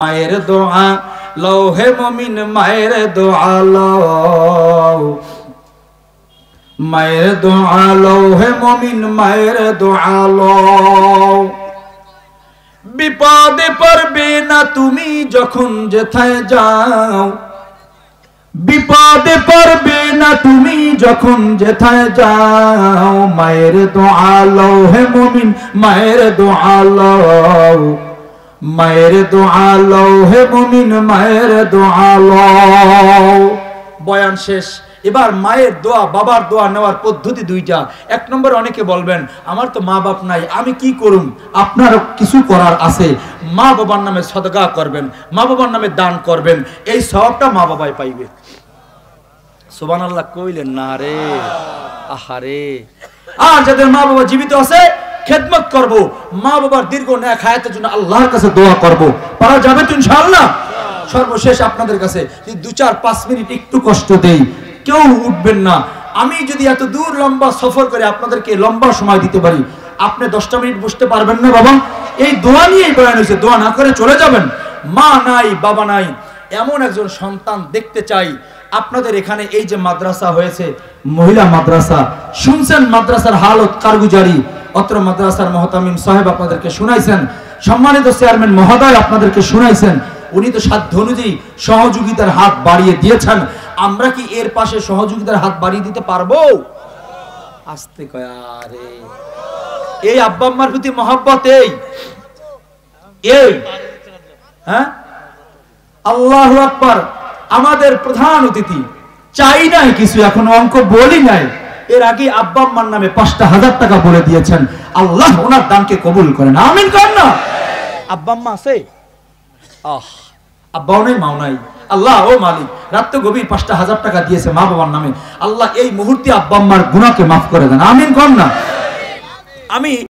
মায়ের দোয়া লও হে মুমিন মায়ের দোয়া লও, মায়ের দোয়া লও হে মুমিন মায়ের দোয়া লও। বিপদে পড়বে না তুমি যখন যেথায় যাও, বিপদে পড়বে না তুমি যখন যেথায় যাও। মায়ের দোয়া লও হে মুমিন মায়ের দোয়া লও, মায়ের দোয়া লও হে মুমিন মায়ের দোয়া লও। বয়ান শেষ। এবার মায়ের দোয়া বাবার দোয়া নেওয়ার পদ্ধতি দুইটা। এক নম্বর, অনেকে বলবেন আমার তো মা বাপ নাই, আমি কি করুম? আপনার কিছু করার আছে। মা বাবার নামে সদকা করবেন, মা বাবার নামে দান করবেন, এই সওয়াবটা মা বাবাই পাইবে। সুবহানাল্লাহ কইলেন না রে? আহারে। আর যাদের মা বাবা জীবিত আছে খেদমত করব, মা বাবার দীর্ঘ নেক হায়াতের জন্য আল্লাহর কাছে দোয়া করব। পারা যাবে তো ইনশাআল্লাহ। সর্বশেষ আপনাদের কাছে যদি 2-4-5 মিনিট একটু কষ্ট দেই, কেউ উঠবেন না। আমি যদি এত দূর লম্বা সফর করে আপনাদেরকে লম্বা সময় দিতে পারি, আপনি 10টা মিনিট বসতে পারবেন না বাবা? এই দোয়া নিয়েই বয়ান হয়েছে, দোয়া না করে চলে যাবেন। মা নাই বাবা নাই এমন একজন সন্তান দেখতে চাই। আপনাদের এখানে এই যে মাদ্রাসা হয়েছে, মহিলা মাদ্রাসা, শুনছেন মাদ্রাসার হালত কারগুজারি, অত্র মাদ্রাসার মুহতামিম সাহেব আপনাদেরকে শুনাইছেন, সম্মানিত চেয়ারম্যান মহোদয় আপনাদেরকে শুনাইছেন। উনি তো সাধ্য অনুযায়ী সহযোগিতার হাত বাড়িয়ে দিয়েছেন। আমরা কি এর পাশে সহযোগিতার হাত বাড়িয়ে দিতে পারবো? আস্তে কয় আরে, এই আব্বা আম্মার প্রতি মহব্বত, এই হ্যাঁ, আল্লাহু আকবার। আমাদের প্রধান অতিথি চাই নাই কিছু, এখন অঙ্ক বলি নাই, এর আগে আব্বা আম্মার নামে 5,000 টাকা বলে দিয়েছেন। আল্লাহ ওনার দানকে কবুল করেন, আমিন করেন না? আব্বা আম্মা আছে? আব্বাও নাই মাও নাই। আল্লাহ ও মালিক, রাত তো গভীর 5,000 টাকা দিয়েছে মা বাবার নামে। আল্লাহ এই মুহূর্তে আব্বা আম্মার গুনাহকে মাফ করে দেন, আমিন করেন না? আমি